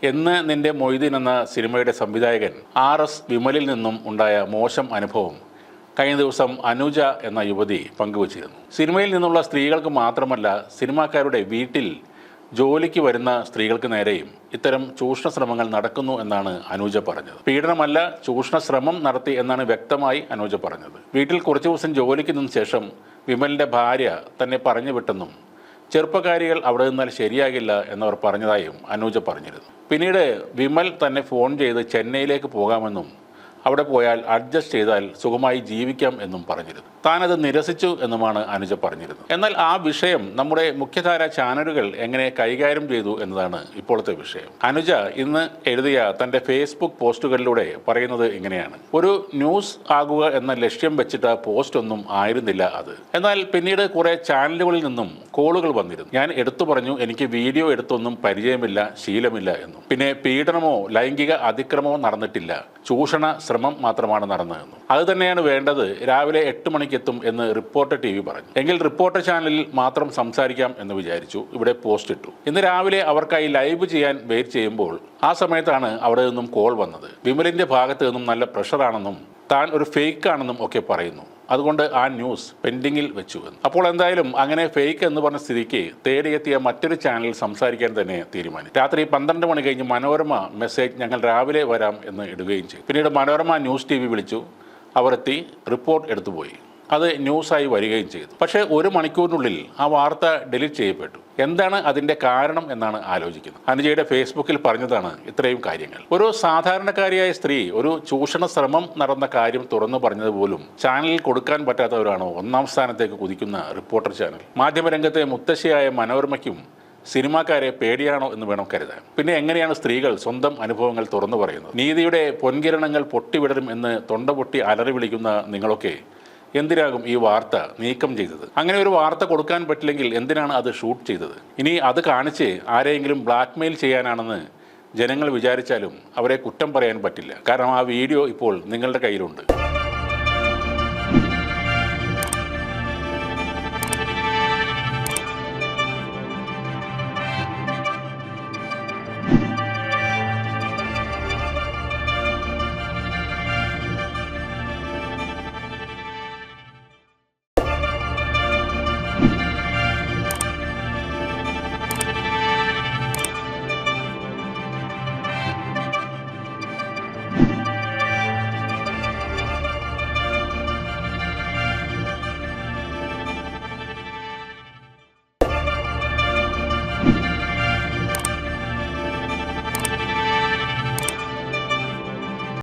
എന്ന് നിന്റെ മൊയ്തീൻ എന്ന സിനിമയുടെ സംവിധായകൻ RS വിമലിൽ നിന്നും ഉണ്ടായ മോശം അനുഭവം കഴിഞ്ഞ ദിവസം അനുജ എന്ന യുവതി പങ്കുവച്ചിരുന്നു. സിനിമയിൽ നിന്നുള്ള സ്ത്രീകൾക്ക് മാത്രമല്ല, സിനിമാക്കാരുടെ വീട്ടിൽ ജോലിക്ക് വരുന്ന സ്ത്രീകൾക്ക് നേരെയും ഇത്തരം ചൂഷണ ശ്രമങ്ങൾ നടക്കുന്നു എന്നാണ് അനുജ പറഞ്ഞത്. പീഡനമല്ല, ചൂഷണ ശ്രമം നടത്തി എന്നാണ് വ്യക്തമായി അനുജ പറഞ്ഞത്. വീട്ടിൽ കുറച്ചു ദിവസം ജോലിക്ക് നിന്ന ശേഷം വിമലിൻ്റെ ഭാര്യ തന്നെ പറഞ്ഞു വിട്ടെന്നും ചെറുപ്പക്കാരികൾ അവിടെ നിന്നാൽ ശരിയാകില്ല എന്നവർ പറഞ്ഞതായും അനുജ പറഞ്ഞിരുന്നു. പിന്നീട് വിമൽ തന്നെ ഫോൺ ചെയ്ത് ചെന്നൈയിലേക്ക് പോകാമെന്നും അവിടെ പോയാൽ അഡ്ജസ്റ്റ് ചെയ്താൽ സുഖമായി ജീവിക്കാം എന്നും പറഞ്ഞിരുന്നു. താനത് നിരസിച്ചു എന്നുമാണ് അനുജ പറഞ്ഞിരുന്നത്. എന്നാൽ ആ വിഷയം നമ്മുടെ മുഖ്യധാര ചാനലുകൾ എങ്ങനെ കൈകാര്യം ചെയ്തു എന്നതാണ് ഇപ്പോഴത്തെ വിഷയം. അനുജ ഇന്ന് എഴുതിയ തൻ്റെ ഫേസ്ബുക്ക് പോസ്റ്റുകളിലൂടെ പറയുന്നത് ഇങ്ങനെയാണ്: ഒരു ന്യൂസ് ആകുക എന്ന ലക്ഷ്യം വെച്ചിട്ട് പോസ്റ്റ് ഒന്നും ആയിരുന്നില്ല അത്. എന്നാൽ പിന്നീട് കുറെ ചാനലുകളിൽ നിന്നും കോളുകൾ വന്നിരുന്നു. ഞാൻ എടുത്തു പറഞ്ഞു എനിക്ക് വീഡിയോ എടുത്തൊന്നും പരിചയമില്ല, ശീലമില്ല എന്നും. പിന്നെ പീഡനമോ ലൈംഗിക അതിക്രമമോ നടന്നിട്ടില്ല, ചൂഷണ ശ്രമം മാത്രമാണ് നടന്നതെന്നും. അത് തന്നെയാണ് വേണ്ടത്, രാവിലെ 8 മണിക്ക് എത്തും എന്ന് റിപ്പോർട്ടർ TV പറഞ്ഞു. എങ്കിൽ റിപ്പോർട്ടർ ചാനലിൽ മാത്രം സംസാരിക്കാം എന്ന് വിചാരിച്ചു ഇവിടെ പോസ്റ്റ് ഇട്ടു. ഇന്ന് രാവിലെ അവർക്കായി ലൈവ് ചെയ്യാൻ വെയിറ്റ് ചെയ്യുമ്പോൾ ആ സമയത്താണ് അവിടെ നിന്നും കോൾ വന്നത്. വിമലിന്റെ ഭാഗത്ത് നിന്നും നല്ല പ്രഷറാണെന്നും താൻ ഒരു ഫേക്ക് ആണെന്നും ഒക്കെ പറയുന്നു. അതുകൊണ്ട് ആ ന്യൂസ് പെൻഡിങ്ങിൽ വെച്ചു എന്ന്. അപ്പോൾ എന്തായാലും അങ്ങനെ ഫേക്ക് എന്ന് പറഞ്ഞ സ്ഥിതിക്ക് തേടിയെത്തിയ മറ്റൊരു ചാനലിൽ സംസാരിക്കാൻ തന്നെ തീരുമാനിച്ചു. രാത്രി 12 മണി കഴിഞ്ഞ് മനോരമ മെസ്സേജ് ഞങ്ങൾ രാവിലെ വരാം എന്ന് ഇടുകയും ചെയ്തു. പിന്നീട് മനോരമ ന്യൂസ് TV വിളിച്ചു. അവർ എത്തി, റിപ്പോർട്ട് എടുത്തുപോയി. അത് ന്യൂസായി വരികയും ചെയ്തു. പക്ഷേ 1 മണിക്കൂറിനുള്ളിൽ ആ വാർത്ത ഡിലീറ്റ് ചെയ്യപ്പെട്ടു. എന്താണ് അതിൻ്റെ കാരണം എന്നാണ് ആലോചിക്കുന്നത്. അനുജയുടെ ഫേസ്ബുക്കിൽ പറഞ്ഞതാണ് ഇത്രയും കാര്യങ്ങൾ. ഒരു സാധാരണക്കാരിയായ സ്ത്രീ ഒരു ചൂഷണ ശ്രമം നടന്ന കാര്യം തുറന്നു പറഞ്ഞത് പോലും ചാനലിൽ കൊടുക്കാൻ പറ്റാത്തവരാണോ 1ാം സ്ഥാനത്തേക്ക് കുതിക്കുന്ന റിപ്പോർട്ടർ ചാനൽ? മാധ്യമരംഗത്തെ മുത്തശ്ശിയായ മനോരമയ്ക്കും സിനിമാക്കാരെ പേടിയാണോ എന്ന് വേണം കരുതാൻ. പിന്നെ എങ്ങനെയാണ് സ്ത്രീകൾ സ്വന്തം അനുഭവങ്ങൾ തുറന്നു പറയുന്നത്? നീതിയുടെ പൊൻകിരണങ്ങൾ പൊട്ടിവിടരും എന്ന് തൊണ്ട പൊട്ടി അലറി വിളിക്കുന്ന നിങ്ങളൊക്കെ എന്തിനാകും ഈ വാർത്ത നീക്കം ചെയ്തത്? അങ്ങനെ ഒരു വാർത്ത കൊടുക്കാൻ പറ്റില്ലെങ്കിൽ എന്തിനാണ് അത് ഷൂട്ട് ചെയ്തത്? ഇനി അത് കാണിച്ച് ആരെയെങ്കിലും ബ്ലാക്ക്മെയിൽ ചെയ്യാനാണെന്ന് ജനങ്ങൾ വിചാരിച്ചാലും അവരെ കുറ്റം പറയാൻ പറ്റില്ല. കാരണം ആ വീഡിയോ ഇപ്പോൾ നിങ്ങളുടെ കയ്യിലുണ്ട്.